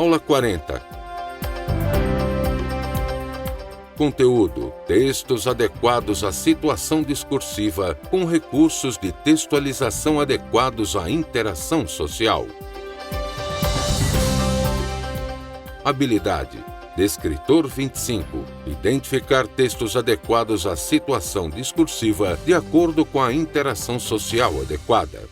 Aula 40. Conteúdo: textos adequados à situação discursiva com recursos de textualização adequados à interação social. Habilidade: Descritor 25. Identificar textos adequados à situação discursiva de acordo com a interação social adequada.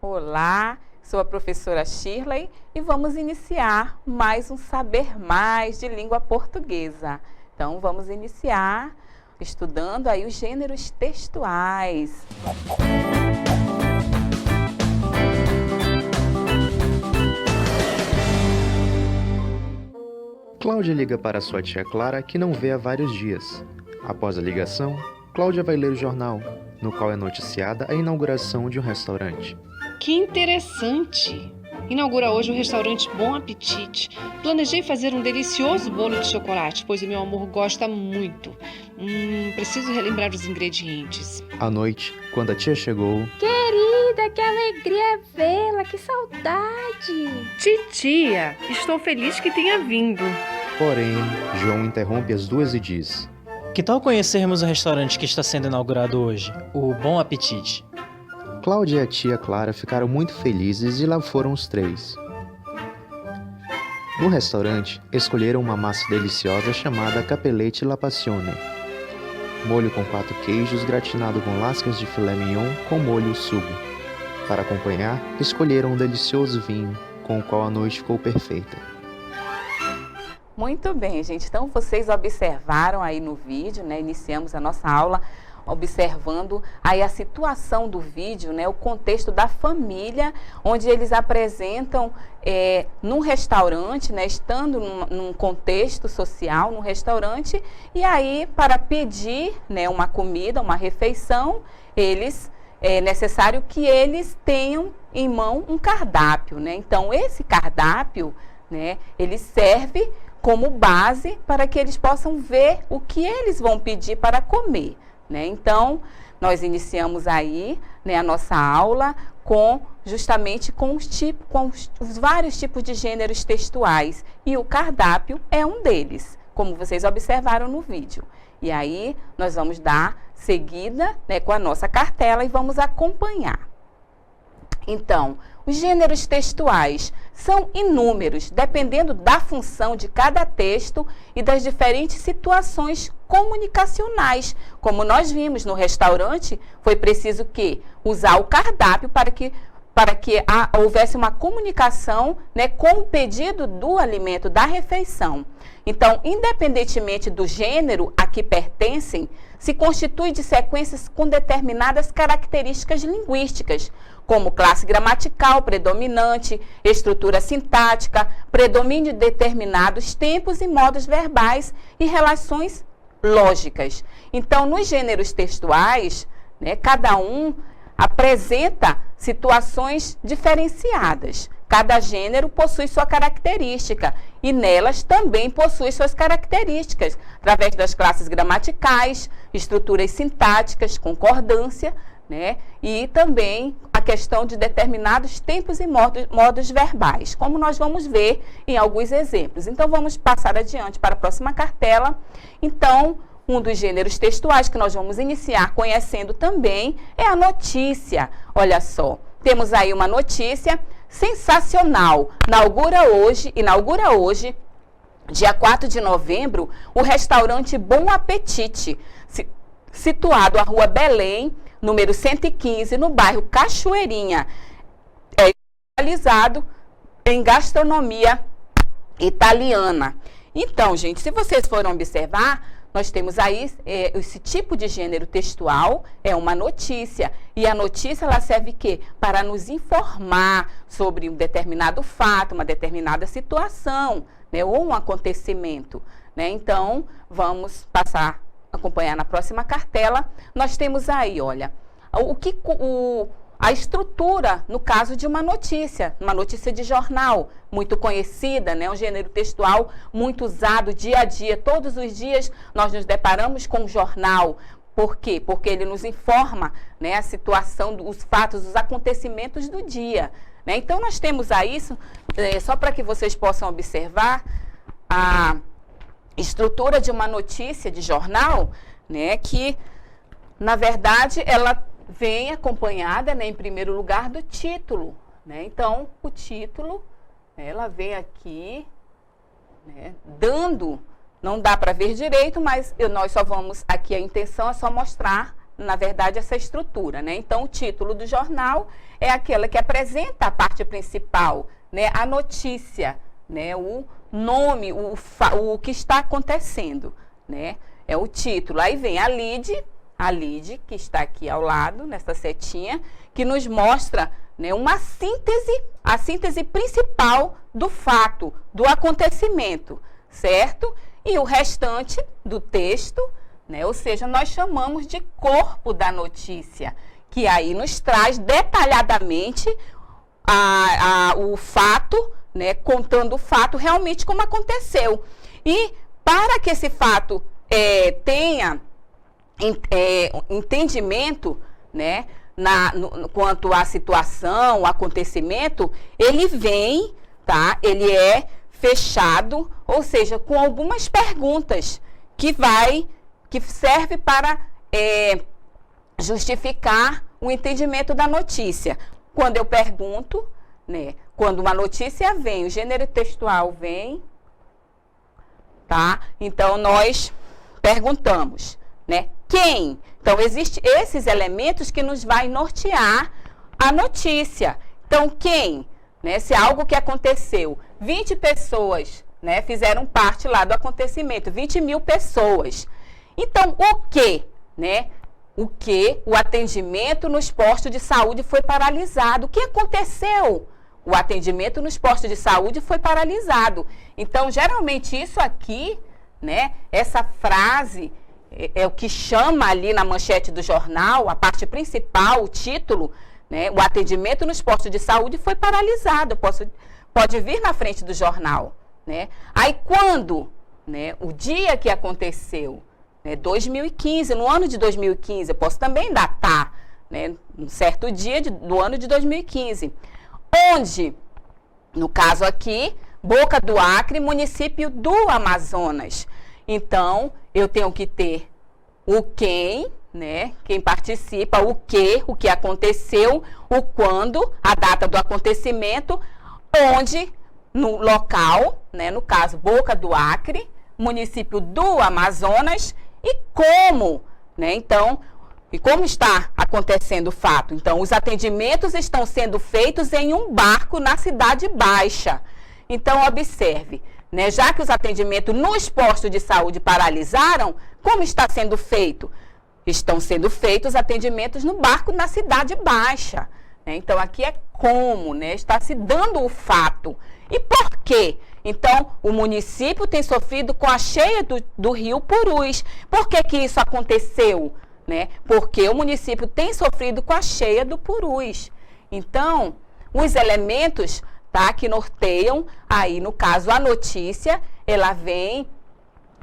Olá, sou a professora Shirley e vamos iniciar mais um Saber Mais de língua portuguesa. Então, vamos iniciar estudando aí os gêneros textuais. Cláudia liga para sua tia Clara, que não vê há vários dias. Após a ligação, Cláudia vai ler o jornal, no qual é noticiada a inauguração de um restaurante. Que interessante! Inaugura hoje o restaurante Bom Apetite. Planejei fazer um delicioso bolo de chocolate, pois o meu amor gosta muito. Preciso relembrar os ingredientes. À noite, quando a tia chegou... Querida, que alegria vê-la, que saudade! Titia, estou feliz que tenha vindo. Porém, João interrompe as duas e diz... Que tal conhecermos o restaurante que está sendo inaugurado hoje, o Bom Apetite? Cláudia e a tia Clara ficaram muito felizes e lá foram os três. No restaurante, escolheram uma massa deliciosa chamada Capelletti alla Passione. Molho com 4 queijos gratinado com lascas de filé mignon com molho sugo. Para acompanhar, escolheram um delicioso vinho, com o qual a noite ficou perfeita. Muito bem, gente. Então, vocês observaram aí no vídeo, né? Iniciamos a nossa aula observando aí a situação do vídeo, né? O contexto da família, onde eles apresentam num restaurante, né? Estando num contexto social, num restaurante, e aí para pedir, né, uma comida, uma refeição, é necessário que eles tenham em mão um cardápio, né? Então, esse cardápio, né, ele serve como base para que eles possam ver o que eles vão pedir para comer, né? Então, nós iniciamos aí, né, a nossa aula justamente com os vários tipos de gêneros textuais, e o cardápio é um deles, como vocês observaram no vídeo. E aí, nós vamos dar seguida, né, com a nossa cartela e vamos acompanhar. Então, os gêneros textuais são inúmeros, dependendo da função de cada texto e das diferentes situações comunicacionais. Como nós vimos no restaurante, foi preciso usar o cardápio para que houvesse uma comunicação, né, com o pedido do alimento, da refeição. Então, independentemente do gênero a que pertencem, se constitui de sequências com determinadas características linguísticas, como classe gramatical predominante, estrutura sintática, predomínio de determinados tempos e modos verbais e relações lógicas. Então, nos gêneros textuais, né, cada um apresenta situações diferenciadas. Cada gênero possui sua característica e nelas também possui suas características, através das classes gramaticais, estruturas sintáticas, concordância, né? E também a questão de determinados tempos e modos verbais, como nós vamos ver em alguns exemplos. Então, vamos passar adiante para a próxima cartela. Então, um dos gêneros textuais que nós vamos iniciar conhecendo também é a notícia. Olha só, temos aí uma notícia sensacional. Inaugura hoje, dia 4 de novembro, o restaurante Bom Apetite, situado à Rua Belém, número 115, no bairro Cachoeirinha. É especializado em gastronomia italiana. Então, gente, se vocês forem observar, nós temos aí esse tipo de gênero textual, é uma notícia. E a notícia, ela serve para nos informar sobre um determinado fato, uma determinada situação, né, ou um acontecimento, né? Então, vamos acompanhar na próxima cartela. Nós temos aí, olha, a estrutura, no caso de uma notícia de jornal, muito conhecida, né? Um gênero textual muito usado dia a dia. Todos os dias nós nos deparamos com um jornal, Por quê? Porque ele nos informa, né, a situação, os fatos, os acontecimentos do dia. Né? Então, nós temos aí, só para que vocês possam observar, a estrutura de uma notícia de jornal, né, que, na verdade, ela vem acompanhada, né, em primeiro lugar, do título. Né? Então, o título, ela vem aqui, né, dando, não dá para ver direito, mas nós só vamos, aqui a intenção é só mostrar, na verdade, essa estrutura. Né? Então, o título do jornal é aquela que apresenta a parte principal, né, a notícia, né, o nome, o que está acontecendo, né, é o título. Aí vem a lead, que está aqui ao lado, nessa setinha, que nos mostra, né, uma síntese, a síntese principal do fato, do acontecimento, certo? E o restante do texto, né, ou seja, nós chamamos de corpo da notícia, que aí nos traz detalhadamente o fato, né, contando o fato realmente como aconteceu. E para que esse fato tenha entendimento, né, quanto à situação, o acontecimento, ele vem, tá? Ele é fechado, ou seja, com algumas perguntas que serve para justificar o entendimento da notícia. Quando eu pergunto, né, quando uma notícia vem, o gênero textual vem, tá? Então, nós perguntamos, né, quem? Então, existem esses elementos que nos vai nortear a notícia. Então, quem? Né, se é algo que aconteceu, 20 pessoas, né, fizeram parte lá do acontecimento, 20 mil pessoas. Então, o que? Né? O que? O atendimento nos postos de saúde foi paralisado. O que aconteceu? O atendimento nos postos de saúde foi paralisado. Então, geralmente, isso aqui, né, essa frase é o que chama ali na manchete do jornal, a parte principal, o título, né, o atendimento nos postos de saúde foi paralisado. Pode vir na frente do jornal. Né? Aí, quando, né, o dia que aconteceu, né, 2015, no ano de 2015, eu posso também datar, né, um certo dia do ano de 2015, onde, no caso aqui, Boca do Acre, município do Amazonas. Então, eu tenho que ter o quem, né, quem participa, o que aconteceu, o quando, a data do acontecimento, onde, no local, né, no caso, Boca do Acre, município do Amazonas, e como, né, então, e como está acontecendo o fato? Então, os atendimentos estão sendo feitos em um barco na Cidade Baixa. Então, observe, né, já que os atendimentos nos postos de saúde paralisaram, como está sendo feito? Estão sendo feitos atendimentos no barco na Cidade Baixa. Né? Então, aqui é como, né, está se dando o fato. E por quê? Então, o município tem sofrido com a cheia do rio Purus. Por que isso aconteceu? Né? Porque o município tem sofrido com a cheia do Purus. Então, os elementos, tá, que norteiam, aí no caso a notícia, ela vem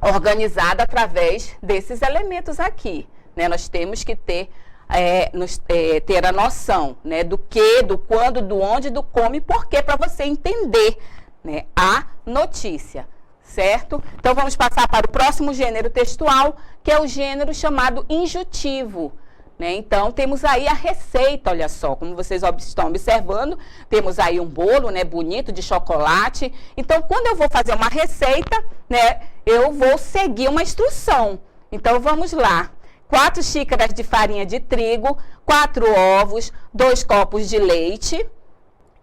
organizada através desses elementos aqui. Né? Nós temos que ter a noção, né, do que, do quando, do onde, do como e porquê, para você entender, né, a notícia, certo? Então, vamos passar para o próximo gênero textual, que é o gênero chamado injutivo. Né? Então, temos aí a receita, olha só, como vocês estão observando, temos aí um bolo, né, bonito de chocolate. Então, quando eu vou fazer uma receita, né, eu vou seguir uma instrução. Então, vamos lá. 4 xícaras de farinha de trigo, 4 ovos, 2 copos de leite.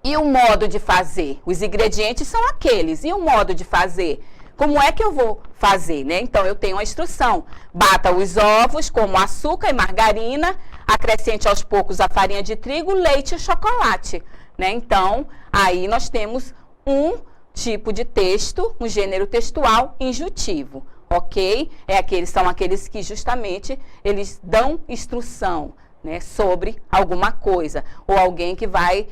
E o modo de fazer? Os ingredientes são aqueles. E o modo de fazer? Como é que eu vou fazer, né? Então, eu tenho a instrução. Bata os ovos com açúcar e margarina, acrescente aos poucos a farinha de trigo, leite e chocolate, né? Então, aí nós temos um tipo de texto, um gênero textual injutivo, ok? São aqueles que justamente eles dão instrução, né, sobre alguma coisa, ou alguém que vai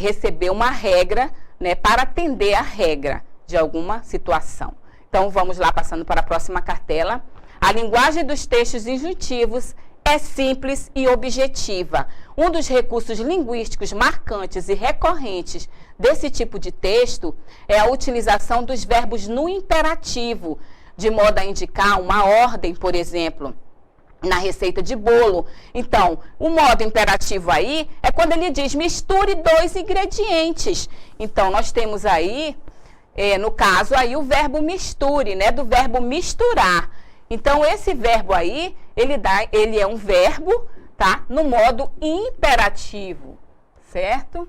receber uma regra, né, para atender a regra de alguma situação. Então, vamos lá, passando para a próxima cartela. A linguagem dos textos injuntivos é simples e objetiva. Um dos recursos linguísticos marcantes e recorrentes desse tipo de texto é a utilização dos verbos no imperativo, de modo a indicar uma ordem, por exemplo, na receita de bolo. Então, o modo imperativo aí é quando ele diz misture 2 ingredientes. Então, nós temos aí, no caso aí, o verbo misture, né? Do verbo misturar. Então, esse verbo aí, ele é um verbo, tá? No modo imperativo, certo?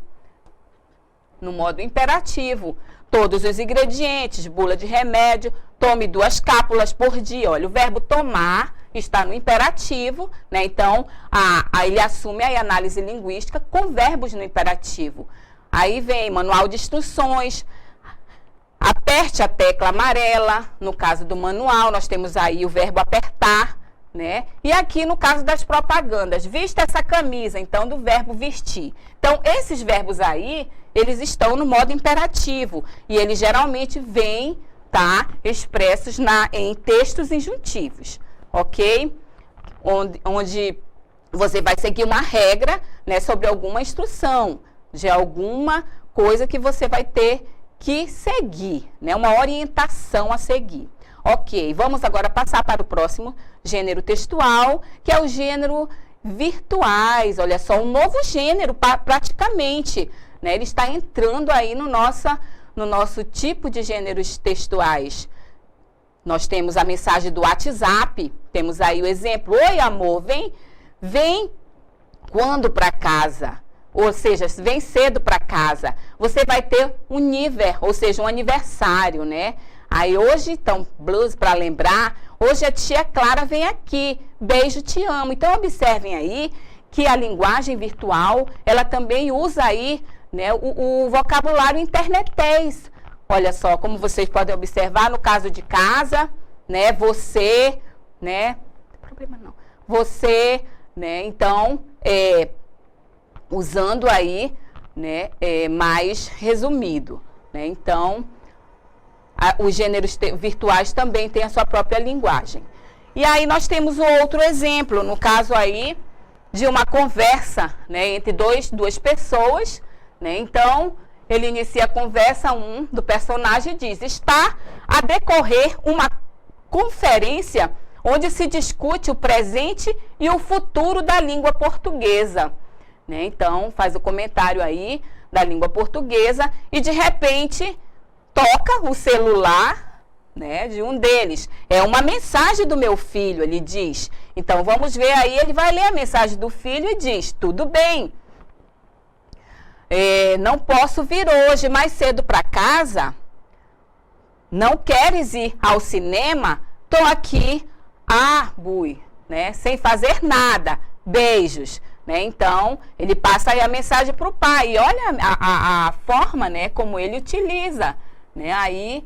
No modo imperativo. Todos os ingredientes, bula de remédio, tome 2 cápsulas por dia. Olha, o verbo tomar está no imperativo, né? Então, ele assume a análise linguística com verbos no imperativo. Aí vem manual de instruções, aperte a tecla amarela. No caso do manual, nós temos aí o verbo apertar, né? E aqui no caso das propagandas, vista essa camisa, então do verbo vestir. Então, esses verbos aí, eles estão no modo imperativo e eles geralmente vêm, tá, expressos em textos injuntivos, ok? Onde você vai seguir uma regra, né, sobre alguma instrução, de alguma coisa que você vai ter que seguir, né, uma orientação a seguir. Ok, vamos agora passar para o próximo gênero textual, que é o gênero virtuais. Olha só, um novo gênero praticamente, né? Ele está entrando aí no nosso tipo de gêneros textuais. Nós temos a mensagem do WhatsApp, temos aí o exemplo, oi amor, vem quando para casa? Ou seja, vem cedo para casa. Você vai ter um nível, ou seja, um aniversário, né? Aí hoje, então, blues para lembrar, hoje a tia Clara vem aqui, beijo, te amo. Então, observem aí que a linguagem virtual, ela também usa aí, né, o vocabulário internetês. Olha só, como vocês podem observar, no caso de casa, né, você, né, não tem problema não, você, né, então, usando aí, né, mais resumido, né, então, os gêneros virtuais também têm a sua própria linguagem. E aí nós temos um outro exemplo, no caso aí de uma conversa, né, entre duas pessoas, né? Então, ele inicia a conversa, do personagem diz, está a decorrer uma conferência onde se discute o presente e o futuro da língua portuguesa, né? Então, faz o comentário aí da língua portuguesa e de repente toca o celular, né, de um deles. É uma mensagem do meu filho, ele diz. Então, vamos ver aí, ele vai ler a mensagem do filho e diz, tudo bem, não posso vir hoje mais cedo para casa? Não queres ir ao cinema? Tô aqui, Bui, né, sem fazer nada, beijos. Né? Então, ele passa aí a mensagem para o pai. E olha a forma, né, como ele utiliza, né, aí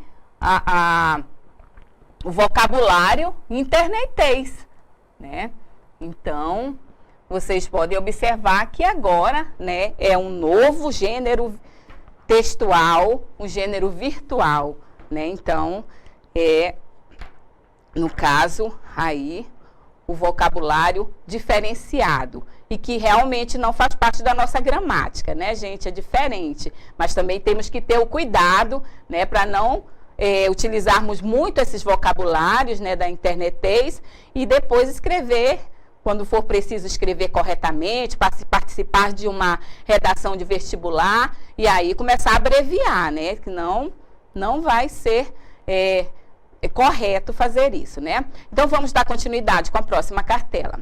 o vocabulário internetês, né? Então, vocês podem observar que agora, né, é um novo gênero textual, um gênero virtual, né? Então, no caso, aí, o vocabulário diferenciado e que realmente não faz parte da nossa gramática, né, gente? É diferente, mas também temos que ter o cuidado, né, para não utilizarmos muito esses vocabulários, né, da internetês e depois escrever, quando for preciso escrever corretamente, participar de uma redação de vestibular e aí começar a abreviar, né, que não vai ser correto fazer isso, né? Então, vamos dar continuidade com a próxima cartela.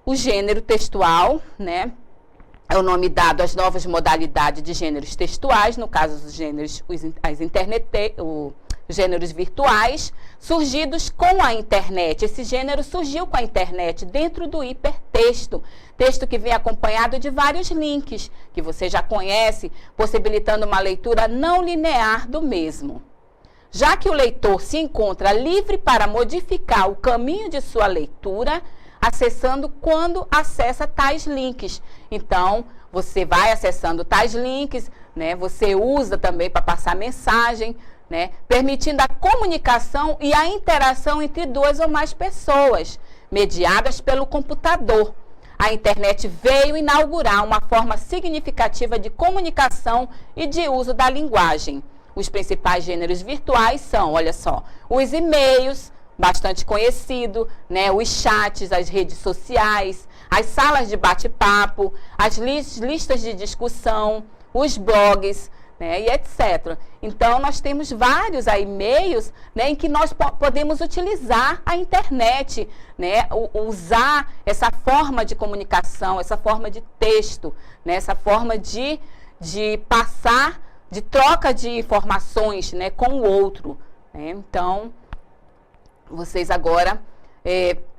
O gênero textual, né, é o nome dado às novas modalidades de gêneros textuais, no caso dos gêneros, os gêneros virtuais, surgidos com a internet. Esse gênero surgiu com a internet dentro do hipertexto, texto que vem acompanhado de vários links, que você já conhece, possibilitando uma leitura não linear do mesmo. Já que o leitor se encontra livre para modificar o caminho de sua leitura, acessando quando acessa tais links. Então, você vai acessando tais links né? Você usa também para passar mensagem, né? Permitindo a comunicação e a interação entre duas ou mais pessoas, mediadas pelo computador. A internet veio inaugurar uma forma significativa de comunicação e de uso da linguagem. Os principais gêneros virtuais são, olha só, os e-mails, bastante conhecido, né? Os chats, as redes sociais, as salas de bate-papo, as listas de discussão, os blogs, né? E etc. Então, nós temos vários aí meios, né, em que nós podemos utilizar a internet, né? Usar essa forma de comunicação, essa forma de texto, né? Essa forma de passar, de troca de informações, né, com o outro, né? Então, vocês agora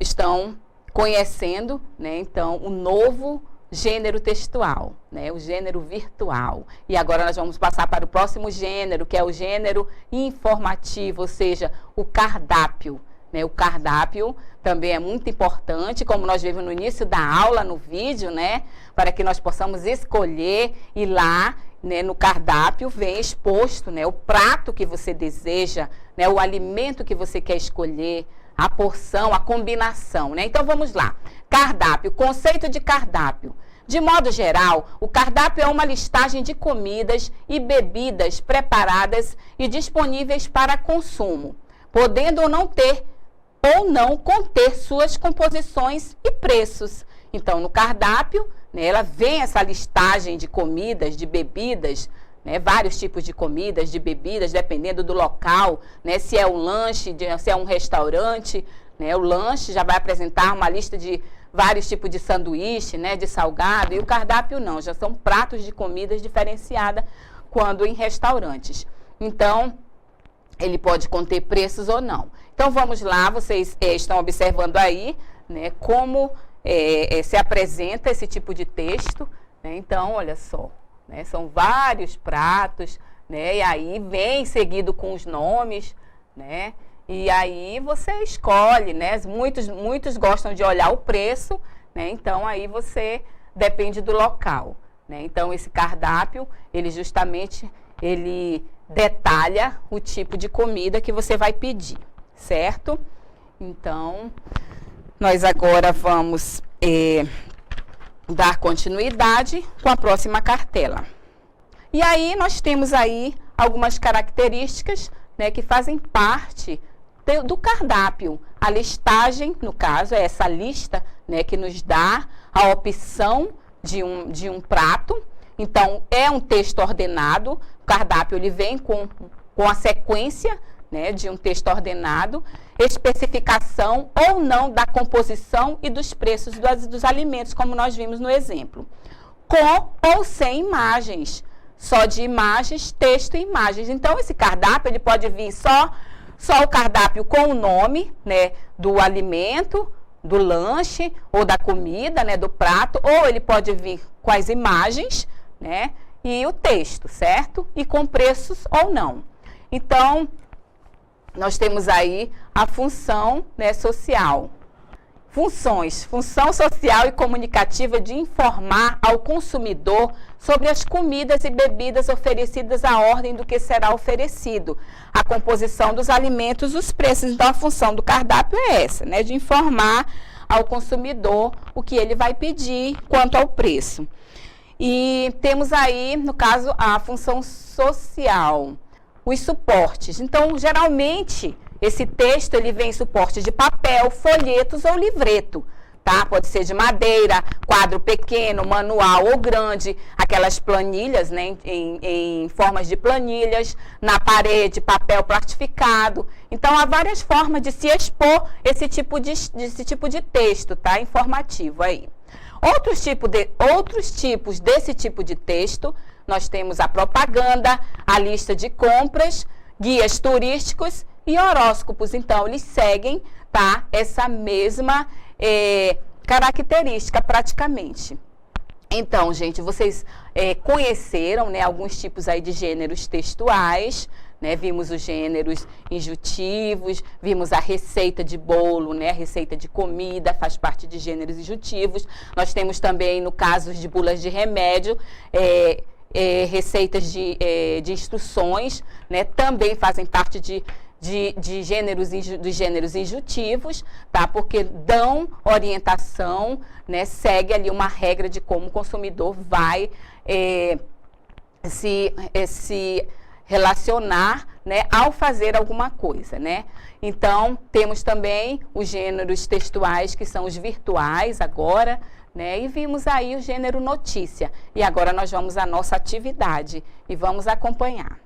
estão conhecendo, né, então, o novo gênero textual, né, o gênero virtual. E agora nós vamos passar para o próximo gênero, que é o gênero informativo, ou seja, o cardápio, né? O cardápio também é muito importante, como nós vimos no início da aula, no vídeo, né, para que nós possamos escolher e lá, né, no cardápio vem exposto, né, o prato que você deseja, né, o alimento que você quer escolher, a porção, a combinação, né? Então vamos lá. Cardápio, conceito de cardápio. De modo geral, o cardápio é uma listagem de comidas e bebidas preparadas e disponíveis para consumo, podendo ou não conter suas composições e preços. Então, no cardápio, né, ela vem essa listagem de comidas, de bebidas, né, vários tipos de comidas, de bebidas, dependendo do local, né, se é um lanche, se é um restaurante, né, o lanche já vai apresentar uma lista de vários tipos de sanduíche, né, de salgado, e o cardápio não, já são pratos de comidas diferenciadas quando em restaurantes. Então, ele pode conter preços ou não. Então, vamos lá, vocês estão observando aí, né, como se apresenta esse tipo de texto, né? Então, olha só, né, são vários pratos, né, e aí vem seguido com os nomes, né, e aí você escolhe, né, muitos gostam de olhar o preço, né, então aí você depende do local, né, então esse cardápio, ele justamente, ele detalha o tipo de comida que você vai pedir, certo? Então, nós agora vamos dar continuidade com a próxima cartela. E aí nós temos aí algumas características, né, que fazem parte do cardápio. A listagem, no caso, é essa lista, né, que nos dá a opção de um prato. Então, é um texto ordenado. O cardápio ele vem com a sequência, né, de um texto ordenado, especificação ou não da composição e dos preços dos alimentos, como nós vimos no exemplo. Com ou sem imagens, só de imagens, texto e imagens. Então, esse cardápio ele pode vir só o cardápio com o nome, né, do alimento, do lanche ou da comida, né, do prato, ou ele pode vir com as imagens, né, e o texto, certo? E com preços ou não. Então, nós temos aí a função, né, social. Funções. Função social e comunicativa de informar ao consumidor sobre as comidas e bebidas oferecidas à ordem do que será oferecido, a composição dos alimentos, os preços. Então, a função do cardápio é essa, né, de informar ao consumidor o que ele vai pedir quanto ao preço. E temos aí, no caso, a função social. Os suportes. Então, geralmente, esse texto ele vem em suporte de papel, folhetos ou livreto, tá? Pode ser de madeira, quadro pequeno, manual ou grande, aquelas planilhas, né, em formas de planilhas, na parede, papel plastificado. Então, há várias formas de se expor esse tipo de texto, tá? Informativo aí. Outros tipos desse tipo de texto, nós temos a propaganda, a lista de compras, guias turísticos e horóscopos. Então, eles seguem, tá, essa mesma característica praticamente. Então, gente, vocês conheceram, né, alguns tipos aí de gêneros textuais, né? Vimos os gêneros injutivos, vimos a receita de bolo, né? A receita de comida faz parte de gêneros injutivos. Nós temos também, no caso de bulas de remédio, receitas de instruções, né, também fazem parte dos gêneros injuntivos, tá? Porque dão orientação, né, segue ali uma regra de como o consumidor vai se relacionar, né, ao fazer alguma coisa, né? Então, temos também os gêneros textuais, que são os virtuais agora, né? E vimos aí o gênero notícia. E agora nós vamos à nossa atividade e vamos acompanhar.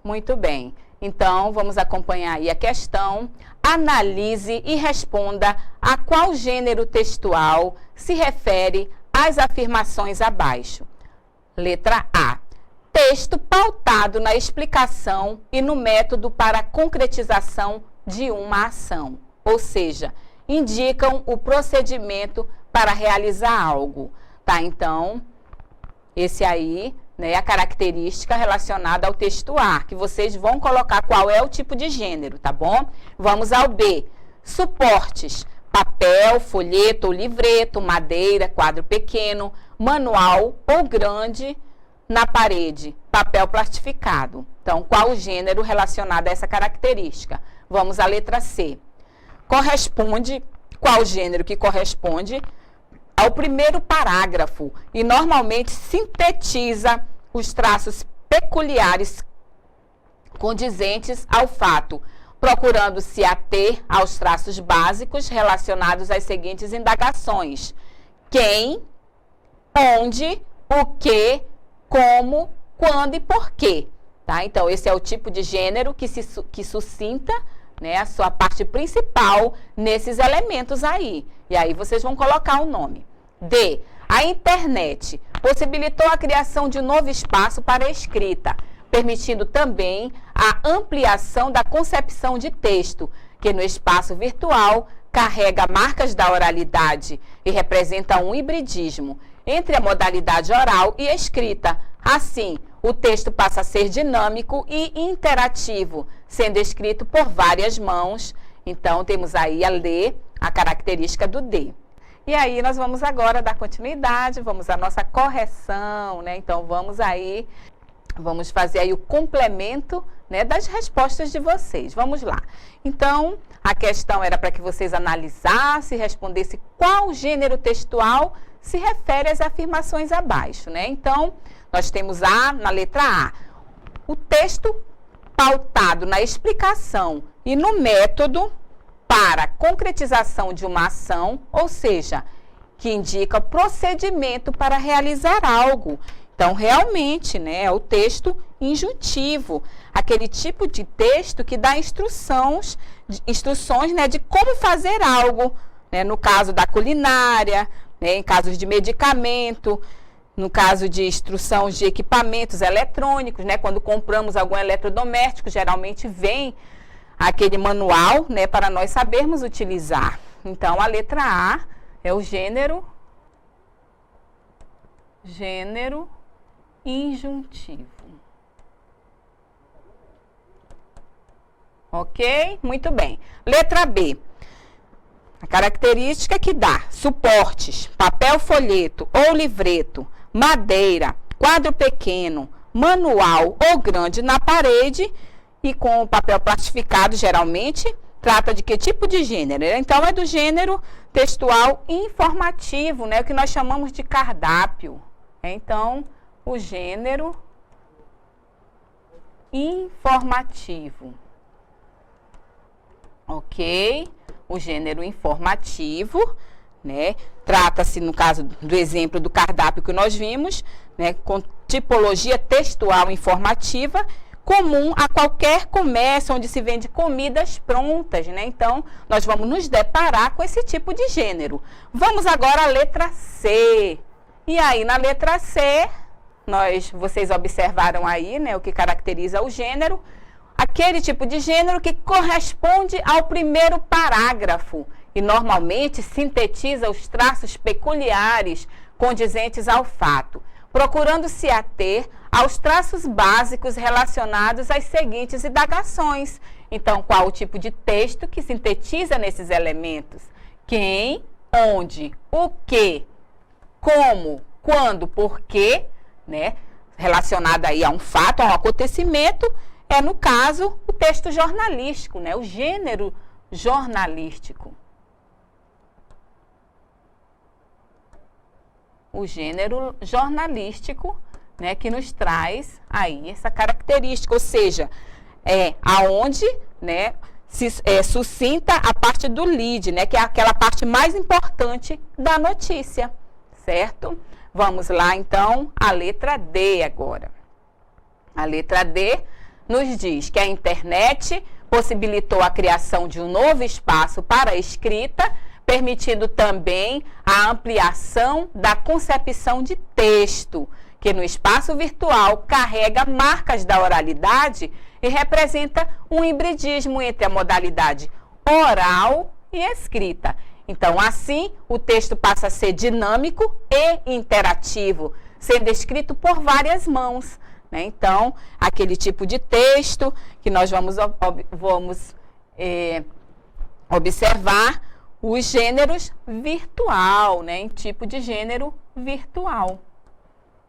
Muito bem. Então, vamos acompanhar aí a questão. Analise e responda a qual gênero textual se refere as afirmações abaixo. Letra A. Texto pautado na explicação e no método para a concretização de uma ação. Ou seja, indicam o procedimento para realizar algo. Tá? Então, esse aí, né, é a característica relacionada ao texto A, que vocês vão colocar qual é o tipo de gênero, tá bom? Vamos ao B. Suportes. Papel, folheto ou livreto, madeira, quadro pequeno, manual ou grande na parede, papel plastificado. Então, qual o gênero relacionado a essa característica? Vamos à letra C. Qual gênero que corresponde ao primeiro parágrafo e normalmente sintetiza os traços peculiares condizentes ao fato, procurando se ater aos traços básicos relacionados às seguintes indagações: quem, onde, o que, como, quando e por quê. Tá? Então, esse é o tipo de gênero que sucinta, né, a sua parte principal nesses elementos aí. E aí vocês vão colocar o nome. D. A internet possibilitou a criação de um novo espaço para a escrita, permitindo também a ampliação da concepção de texto, que no espaço virtual carrega marcas da oralidade e representa um hibridismo entre a modalidade oral e escrita. Assim, o texto passa a ser dinâmico e interativo, sendo escrito por várias mãos. Então, temos aí a característica do D. E aí, nós vamos agora dar continuidade, vamos à nossa correção, né? Então, vamos fazer aí o complemento, né, das respostas de vocês. Vamos lá. Então, a questão era para que vocês analisassem e respondessem qual gênero textual se refere às afirmações abaixo, né? Então, nós temos na letra A, o texto pautado na explicação e no método para a concretização de uma ação, ou seja, que indica procedimento para realizar algo. Então, realmente, né, é o texto injuntivo, aquele tipo de texto que dá instruções, né, de como fazer algo, né, no caso da culinária, né, em casos de medicamento, no caso de instrução de equipamentos eletrônicos, né, quando compramos algum eletrodoméstico, geralmente vem aquele manual, né, para nós sabermos utilizar. Então, a letra A é o gênero injuntivo. Ok? Muito bem. Letra B. A característica que dá: suportes, papel folheto ou livreto, madeira, quadro pequeno, manual ou grande na parede e com papel plastificado, geralmente, trata de que tipo de gênero? Então, é do gênero textual informativo, né? O que nós chamamos de cardápio. Então, o gênero informativo. Ok? O gênero informativo, né? Trata-se, no caso do exemplo do cardápio que nós vimos, né, com tipologia textual informativa, comum a qualquer comércio onde se vende comidas prontas, né? Então, nós vamos nos deparar com esse tipo de gênero. Vamos agora à letra C. E aí, na letra C, vocês observaram aí, né, o que caracteriza o gênero. Aquele tipo de gênero que corresponde ao primeiro parágrafo e normalmente sintetiza os traços peculiares condizentes ao fato, procurando se ater aos traços básicos relacionados às seguintes indagações. Então, qual o tipo de texto que sintetiza nesses elementos? Quem, onde, o que, como, Quando? Porque, né, relacionado aí a um fato, a um acontecimento, é, no caso, o texto jornalístico, né, o gênero jornalístico. O gênero jornalístico, né, que nos traz aí essa característica, ou seja, aonde, né, sucinta a parte do lead, né, que é aquela parte mais importante da notícia, certo? Vamos lá, então, a letra D agora. A letra D nos diz que a internet possibilitou a criação de um novo espaço para a escrita, permitindo também a ampliação da concepção de texto, que no espaço virtual carrega marcas da oralidade e representa um hibridismo entre a modalidade oral e escrita. Então, assim, o texto passa a ser dinâmico e interativo, sendo escrito por várias mãos, né? Então, aquele tipo de texto que nós vamos observar os gêneros virtual, né? Em tipo de gênero virtual.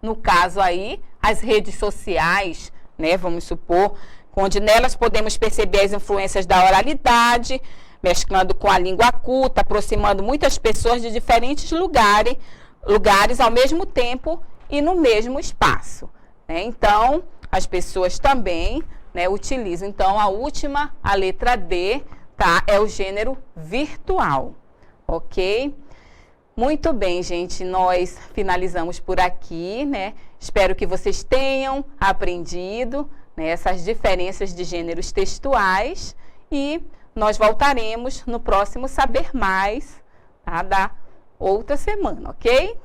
No caso aí, as redes sociais, né? Vamos supor, onde nelas podemos perceber as influências da oralidade, mesclando com a língua culta, aproximando muitas pessoas de diferentes lugares ao mesmo tempo e no mesmo espaço, né? Então, as pessoas também, né, utilizam. Então, a letra D, tá? É o gênero virtual, ok? Muito bem, gente, nós finalizamos por aqui, né? Espero que vocês tenham aprendido, né, essas diferenças de gêneros textuais e nós voltaremos no próximo Saber Mais, tá? Da outra semana, ok?